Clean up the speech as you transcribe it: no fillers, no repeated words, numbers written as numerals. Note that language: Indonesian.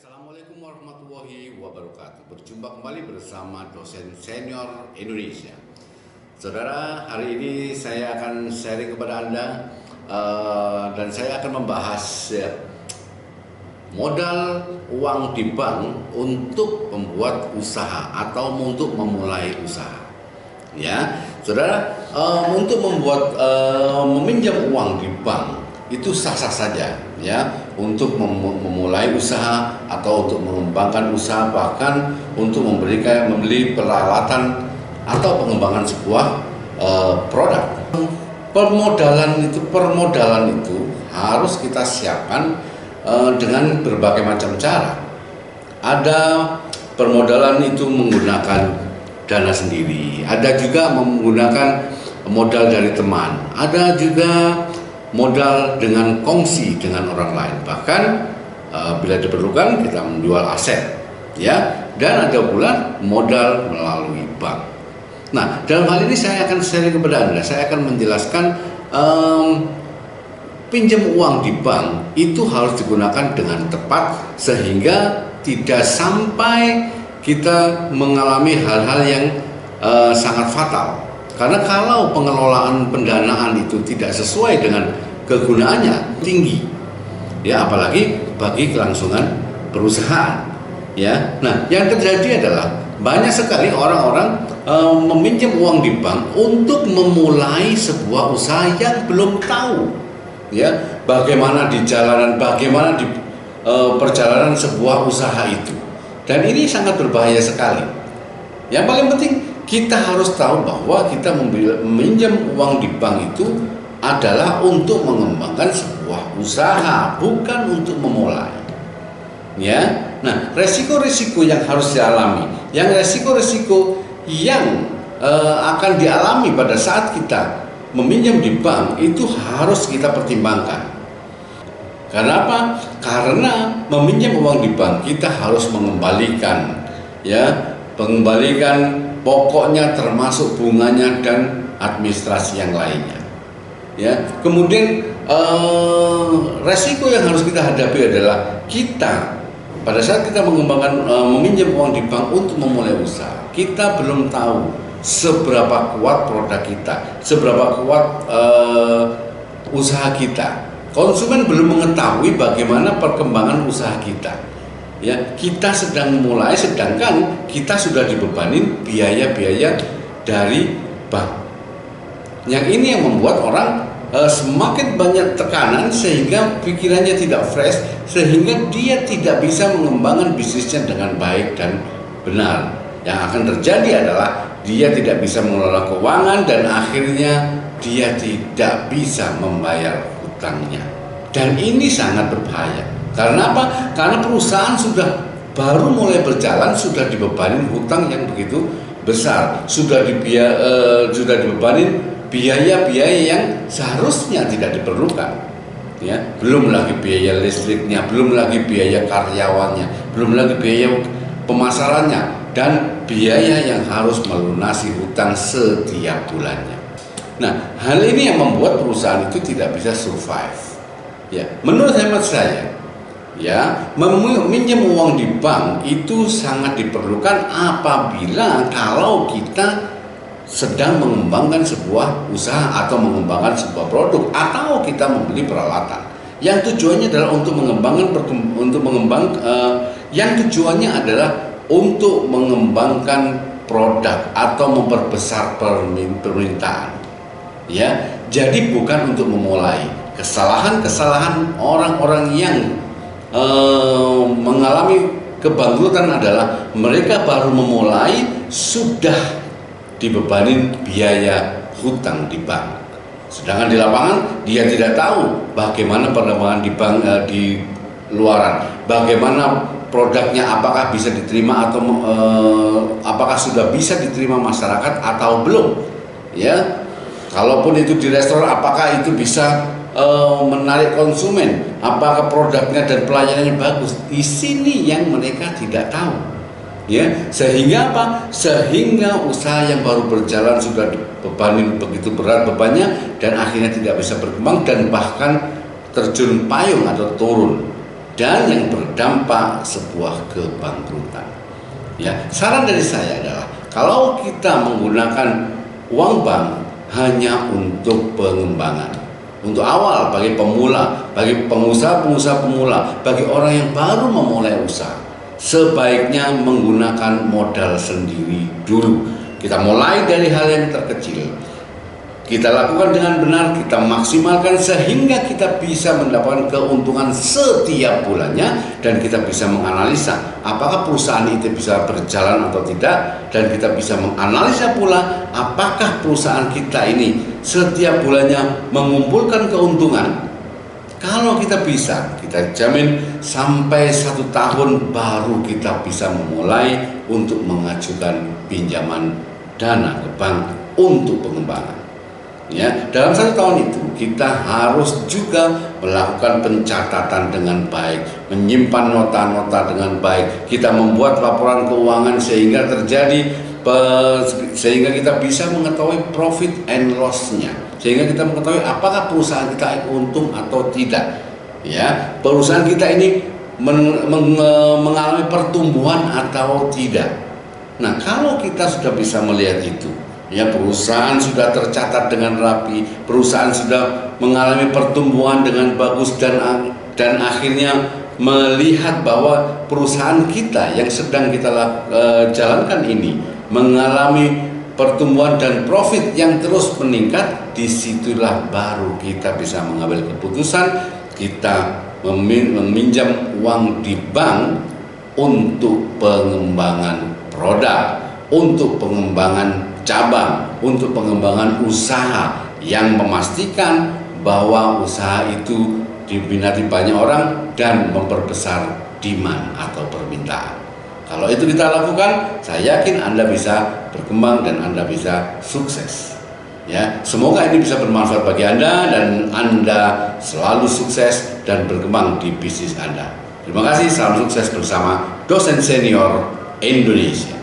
Assalamualaikum warahmatullahi wabarakatuh. Berjumpa kembali bersama dosen senior Indonesia. Saudara, hari ini saya akan sharing kepada Anda dan saya akan membahas modal uang di bank untuk membuat usaha atau untuk memulai usaha. Ya, saudara, untuk meminjam uang di bank itu sah-sah saja, ya, untuk memulai usaha atau untuk mengembangkan usaha, bahkan untuk membeli peralatan atau pengembangan sebuah produk. Permodalan itu harus kita siapkan dengan berbagai macam cara. Ada permodalan itu menggunakan dana sendiri, ada juga menggunakan modal dari teman, ada juga modal dengan kongsi dengan orang lain, bahkan bila diperlukan kita menjual aset, ya, dan ada pula modal melalui bank. Nah, dalam hal ini saya akan sharing kepada Anda, saya akan menjelaskan pinjam uang di bank itu harus digunakan dengan tepat sehingga tidak sampai kita mengalami hal-hal yang sangat fatal. Karena kalau pengelolaan pendanaan itu tidak sesuai dengan kegunaannya tinggi, ya, apalagi bagi kelangsungan perusahaan, ya. Nah, yang terjadi adalah banyak sekali orang-orang meminjam uang di bank untuk memulai sebuah usaha yang belum tahu, ya, bagaimana di jalanan, bagaimana di perjalanan sebuah usaha itu, dan ini sangat berbahaya sekali. Yang paling penting, kita harus tahu bahwa kita meminjam uang di bank itu adalah untuk mengembangkan sebuah usaha, bukan untuk memulai. Ya, nah, resiko-resiko yang harus dialami, yang resiko-resiko yang akan dialami pada saat kita meminjam di bank itu harus kita pertimbangkan. Karena apa? Karena meminjam uang di bank kita harus mengembalikan, ya, pengembalikan pokoknya termasuk bunganya dan administrasi yang lainnya, ya. Kemudian resiko yang harus kita hadapi adalah kita pada saat kita meminjam uang di bank untuk memulai usaha, kita belum tahu seberapa kuat produk kita, seberapa kuat usaha kita. Konsumen belum mengetahui bagaimana perkembangan usaha kita, ya. Kita sedang memulai, sedangkan kita sudah dibebani biaya-biaya dari bank. Yang ini yang membuat orang semakin banyak tekanan sehingga pikirannya tidak fresh, sehingga dia tidak bisa mengembangkan bisnisnya dengan baik dan benar. Yang akan terjadi adalah dia tidak bisa mengelola keuangan dan akhirnya dia tidak bisa membayar hutangnya. Dan ini sangat berbahaya. Karena apa? Karena perusahaan sudah baru mulai berjalan sudah dibebani hutang yang begitu besar, sudah dibebani biaya-biaya yang seharusnya tidak diperlukan, ya. Belum lagi biaya listriknya, belum lagi biaya karyawannya, belum lagi biaya pemasarannya, dan biaya yang harus melunasi hutang setiap bulannya. Nah, hal ini yang membuat perusahaan itu tidak bisa survive, ya. Menurut hemat saya, ya, meminjam uang di bank itu sangat diperlukan apabila kalau kita sedang mengembangkan sebuah usaha atau mengembangkan sebuah produk atau kita membeli peralatan yang tujuannya adalah untuk mengembangkan produk atau memperbesar permintaan, ya. Jadi bukan untuk memulai. Kesalahan orang-orang yang mengalami kebangkrutan adalah mereka baru memulai sudah dibebanin biaya hutang di bank, sedangkan di lapangan dia tidak tahu bagaimana perkembangan di bank di luaran, bagaimana produknya, apakah bisa diterima atau apakah sudah bisa diterima masyarakat atau belum, ya. Kalaupun itu di restoran, apakah itu bisa menarik konsumen, apakah produknya dan pelayanannya bagus. Di sini yang mereka tidak tahu, ya. Sehingga apa? Sehingga usaha yang baru berjalan sudah dibebani begitu berat bebannya dan akhirnya tidak bisa berkembang dan bahkan terjun payung atau turun, dan yang berdampak sebuah kebangkrutan. Ya, saran dari saya adalah kalau kita menggunakan uang bank hanya untuk pengembangan, untuk awal bagi pemula, bagi pengusaha-pengusaha pemula, bagi orang yang baru memulai usaha, sebaiknya menggunakan modal sendiri dulu. Kita mulai dari hal yang terkecil, kita lakukan dengan benar, kita maksimalkan sehingga kita bisa mendapatkan keuntungan setiap bulannya, dan kita bisa menganalisa apakah perusahaan itu bisa berjalan atau tidak, dan kita bisa menganalisa pula apakah perusahaan kita ini setiap bulannya mengumpulkan keuntungan. Kalau kita bisa, kita jamin sampai 1 tahun baru kita bisa memulai untuk mengajukan pinjaman dana ke bank untuk pengembangan. Ya, dalam 1 tahun itu kita harus juga melakukan pencatatan dengan baik, menyimpan nota-nota dengan baik, kita membuat laporan keuangan sehingga kita bisa mengetahui profit and loss-nya, sehingga kita mengetahui apakah perusahaan kita untung atau tidak. Ya, perusahaan kita ini mengalami pertumbuhan atau tidak. Nah, kalau kita sudah bisa melihat itu, ya, perusahaan sudah tercatat dengan rapi, perusahaan sudah mengalami pertumbuhan dengan bagus, dan akhirnya melihat bahwa perusahaan kita yang sedang kita jalankan ini mengalami pertumbuhan dan profit yang terus meningkat, disitulah baru kita bisa mengambil keputusan kita meminjam uang di bank untuk pengembangan produk, untuk pengembangan cabang, untuk pengembangan usaha yang memastikan bahwa usaha itu diminati banyak orang dan memperbesar demand atau permintaan. Kalau itu kita lakukan, saya yakin Anda bisa berkembang dan Anda bisa sukses. Ya, semoga ini bisa bermanfaat bagi Anda dan Anda selalu sukses dan berkembang di bisnis Anda. Terima kasih, salam sukses bersama Dosen Senior Indonesia.